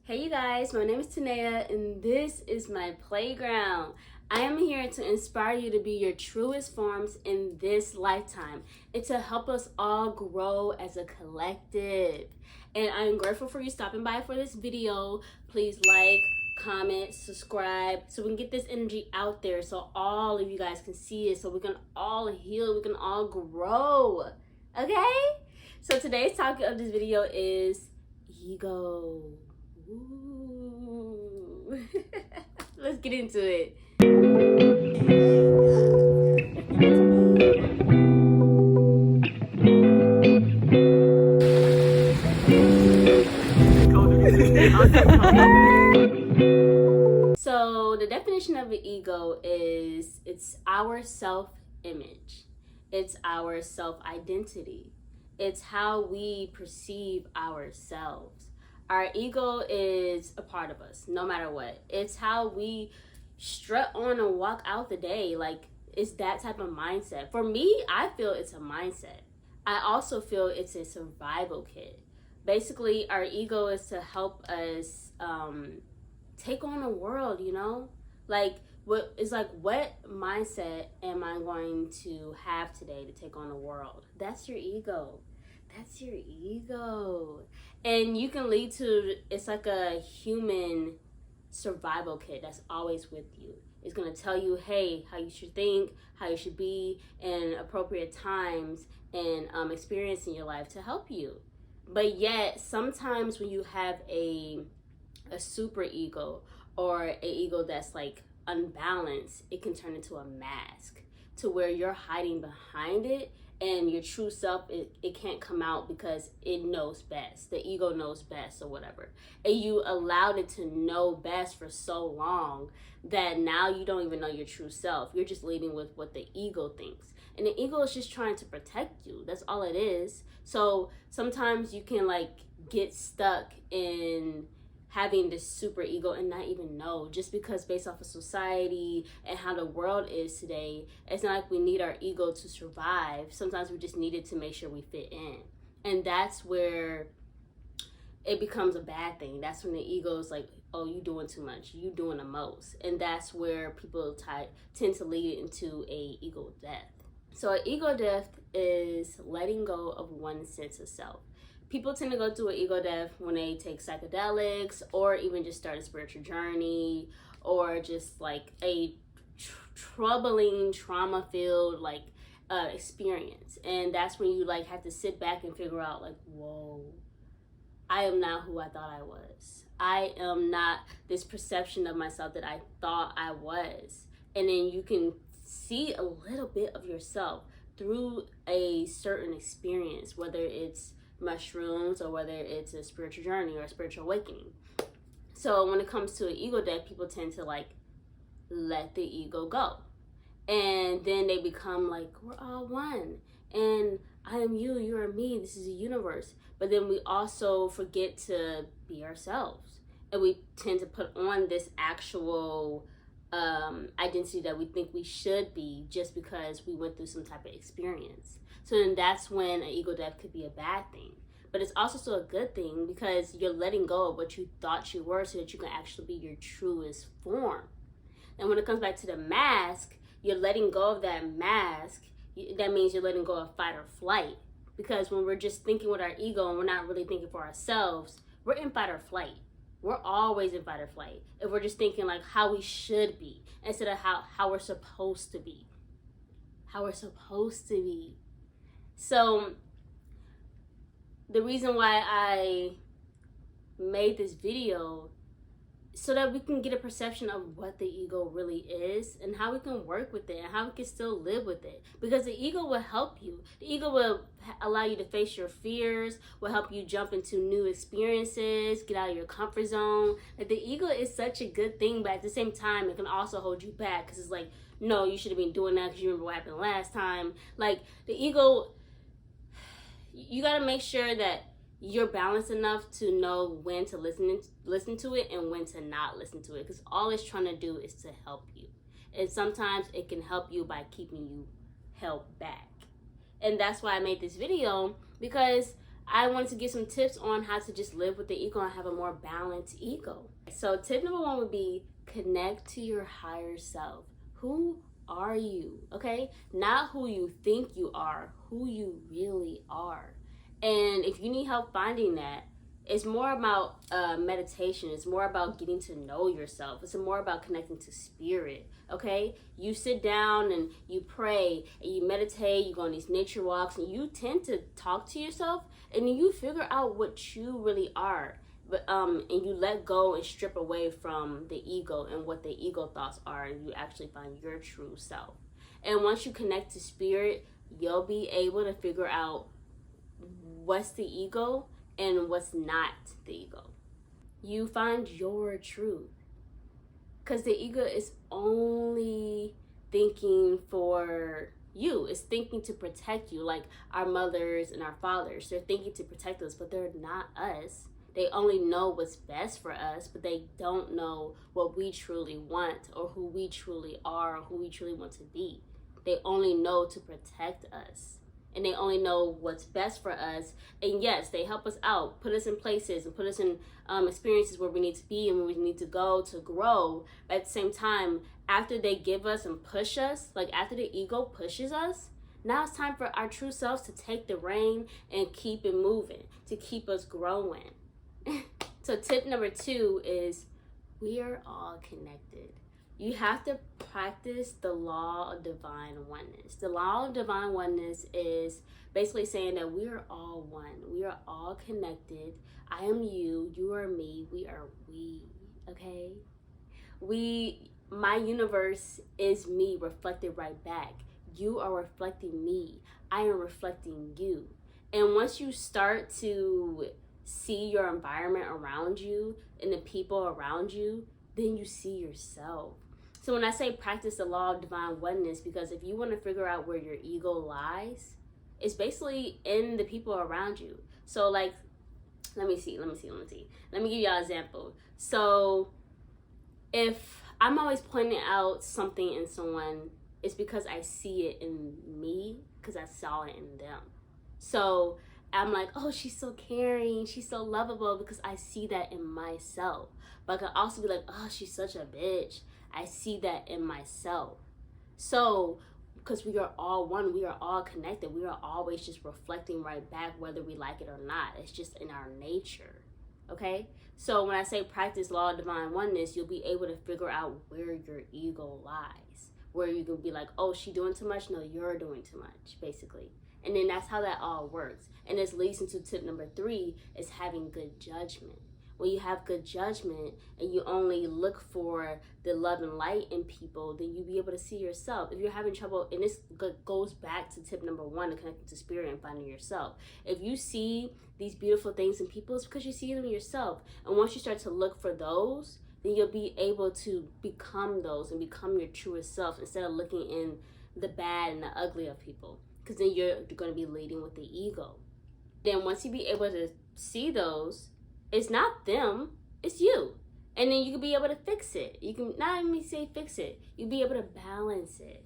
Hey you guys, my name is Tanea and this is my playground. I am here to inspire you to be your truest forms in this lifetime and to help us all grow as a collective. And I'm grateful for you stopping by for this video. Please like, comment, subscribe so we can get this energy out there so all of you guys can see it, so we can all heal, we can all grow. Okay? So today's topic of this video is ego. Ooh. Let's get into it. So the definition of an ego is it's our self-image. It's our self-identity. It's how we perceive ourselves. Our ego is a part of us, no matter what. It's how we strut on and walk out the day. Like, it's that type of mindset. For me, I feel it's a mindset. I also feel it's a survival kit. Basically, our ego is to help us take on the world, you know? Like, what mindset am I going to have today to take on the world? That's your ego. That's your ego. And you can lead to, it's like a human survival kit that's always with you. It's going to tell you, hey, how you should think, how you should be in appropriate times and experience in your life to help you. But yet, sometimes when you have a super ego or a ego that's like unbalanced, it can turn into a mask to where you're hiding behind it, and your true self, it can't come out because it knows best. The ego knows best or whatever. And you allowed it to know best for so long that now you don't even know your true self. You're just leading with what the ego thinks. And the ego is just trying to protect you. That's all it is. So sometimes you can like get stuck in having this super ego and not even know, just because based off of society and how the world is today, it's not like we need our ego to survive. Sometimes we just need it to make sure we fit in. And that's where it becomes a bad thing. That's when the ego is like, oh, you doing too much, you doing the most. And that's where people tend to lead into a ego death. So an ego death is letting go of one sense of self. People tend to go through an ego death when they take psychedelics or even just start a spiritual journey or just like a troubling, trauma-filled like experience. And that's when you like have to sit back and figure out like, whoa, I am not who I thought I was. I am not this perception of myself that I thought I was. And then you can see a little bit of yourself through a certain experience, whether it's mushrooms or whether it's a spiritual journey or a spiritual awakening. So when it comes to an ego death, people tend to like let the ego go, and then they become like, we're all one, and I am you, you are me, this is a universe. But then we also forget to be ourselves, and we tend to put on this actual identity that we think we should be just because we went through some type of experience. So then that's when an ego death could be a bad thing. But it's also still a good thing because you're letting go of what you thought you were so that you can actually be your truest form. And when it comes back to the mask, you're letting go of that mask. That means you're letting go of fight or flight. Because when we're just thinking with our ego and we're not really thinking for ourselves, we're in fight or flight. We're always in fight or flight. If we're just thinking like how we should be instead of how we're supposed to be. How we're supposed to be. So the reason why I made this video so that we can get a perception of what the ego really is and how we can work with it and how we can still live with it. Because the ego will help you. The ego will allow you to face your fears, will help you jump into new experiences, get out of your comfort zone. Like, the ego is such a good thing, but at the same time, it can also hold you back because it's like, no, you should have been doing that because you remember what happened last time. Like, the ego, you got to make sure that you're balanced enough to know when to listen to it and when to not listen to it, because all it's trying to do is to help you, and sometimes it can help you by keeping you held back. And that's why I made this video, because I wanted to give some tips on how to just live with the ego and have a more balanced ego. So tip number one would be connect to your higher self. Who are you? Okay? Not who you think you are, who you really are. And if you need help finding that, it's more about meditation. It's more about getting to know yourself. It's more about connecting to spirit. Okay, you sit down and you pray and you meditate. You go on these nature walks and you tend to talk to yourself, and you figure out what you really are. But and you let go and strip away from the ego and what the ego thoughts are, and you actually find your true self. And once you connect to spirit, you'll be able to figure out what's the ego and what's not the ego. You find your truth. Because the ego is only thinking for you. It's thinking to protect you, like our mothers and our fathers. They're thinking to protect us, but they're not us. They only know what's best for us, but they don't know what we truly want or who we truly are or who we truly want to be. They only know to protect us. And they only know what's best for us. And yes, they help us out, put us in places and put us in experiences where we need to be and where we need to go to grow. But at the same time, after they give us and push us, like after the ego pushes us, now it's time for our true selves to take the reign and keep it moving, to keep us growing. So tip number two is we are all connected. You have to practice the law of divine oneness. The law of divine oneness is basically saying that we are all one. We are all connected. I am you, you are me, we are we, okay? My universe is me reflected right back. You are reflecting me. I am reflecting you. And once you start to see your environment around you and the people around you, then you see yourself. So when I say practice the law of divine oneness, because if you want to figure out where your ego lies, it's basically in the people around you. So like, let me give y'all an example. So if I'm always pointing out something in someone, it's because I see it in me, because I saw it in them. So I'm like, oh, she's so caring, she's so lovable, because I see that in myself. But I can also be like, oh, she's such a bitch. I see that in myself. So, because we are all one, we are all connected, we are always just reflecting right back, whether we like it or not. It's just in our nature. Okay? So when I say practice law of divine oneness, you'll be able to figure out where your ego lies. Where you can be like, oh, she doing too much? No, you're doing too much, basically. And then that's how that all works. And this leads into tip number 3 is having good judgment. When you have good judgment and you only look for the love and light in people, then you'll be able to see yourself. If you're having trouble, and this goes back to tip number 1, to connect to spirit and finding yourself. If you see these beautiful things in people, it's because you see them in yourself. And once you start to look for those, then you'll be able to become those and become your truest self instead of looking in the bad and the ugly of people. Because then you're going to be leading with the ego. Then once you be able to see those, it's not them, it's you. And then you can be able to fix it. You can not even say fix it. You'll be able to balance it.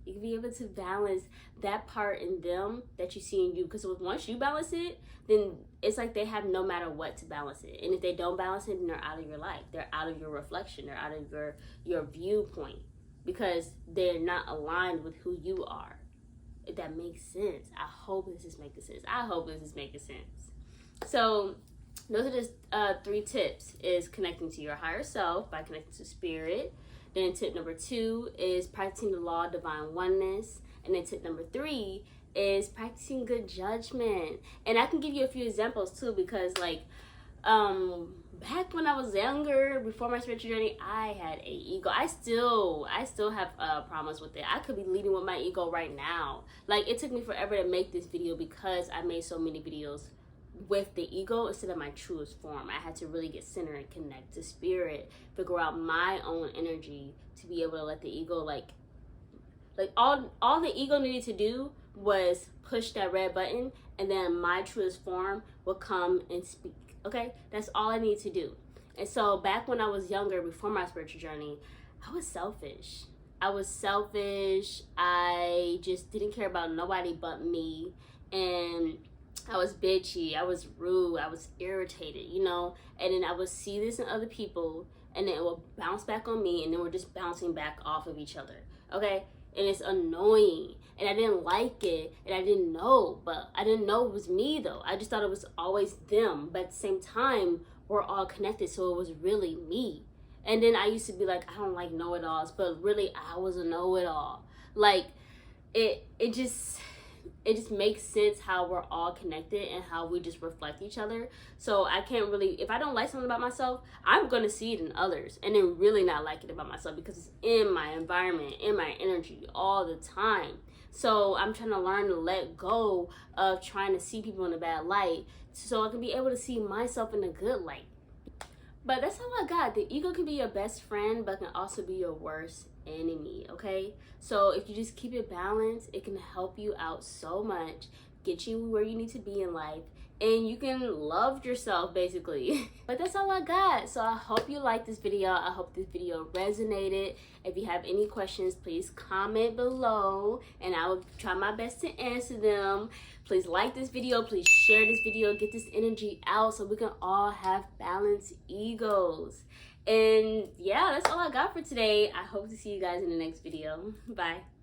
You can be able to balance that part in them that you see in you. Because once you balance it, then it's like they have no matter what to balance it. And if they don't balance it, then they're out of your life. They're out of your reflection. They're out of your viewpoint. Because they're not aligned with who you are. If that makes sense. I hope this is making sense. So those are just 3 tips. Is connecting to your higher self by connecting to spirit. Then tip number 2 is practicing the law of divine oneness. And then tip number 3 is practicing good judgment. And I can give you a few examples too, because like back when I was younger, before my spiritual journey, I had a ego. I still have problems with it. I could be leading with my ego right now. Like, it took me forever to make this video because I made so many videos with the ego instead of my truest form. I had to really get centered and connect to spirit, figure out my own energy to be able to let the ego like all the ego needed to do was push that red button, and then my truest form would come and speak. Okay, that's all I need to do. And so back when I was younger, before my spiritual journey, I was selfish. I just didn't care about nobody but me, and I was bitchy, I was rude, I was irritated, you know, and then I would see this in other people, and then it would bounce back on me, and then we're just bouncing back off of each other, okay? And it's annoying, and I didn't like it, and I didn't know, but I didn't know it was me though. I just thought it was always them, but at the same time, we're all connected, so it was really me. And then I used to be like, I don't like know-it-alls, but really I was a know-it-all. Like, it just makes sense how we're all connected and how we just reflect each other. So I can't really, if I don't like something about myself, I'm gonna see it in others and then really not like it about myself because it's in my environment, in my energy all the time. So I'm trying to learn to let go of trying to see people in a bad light so I can be able to see myself in a good light. But that's all I got. The ego can be your best friend, but can also be your worst enemy, okay? So if you just keep it balanced, it can help you out so much, get you where you need to be in life, and you can love yourself, basically. But that's all I got. So I hope you liked this video. I hope this video resonated. If you have any questions, please comment below, and I will try my best to answer them. Please like this video, please share this video, get this energy out so we can all have balanced egos. And yeah, that's all I got for today. I hope to see you guys in the next video. Bye.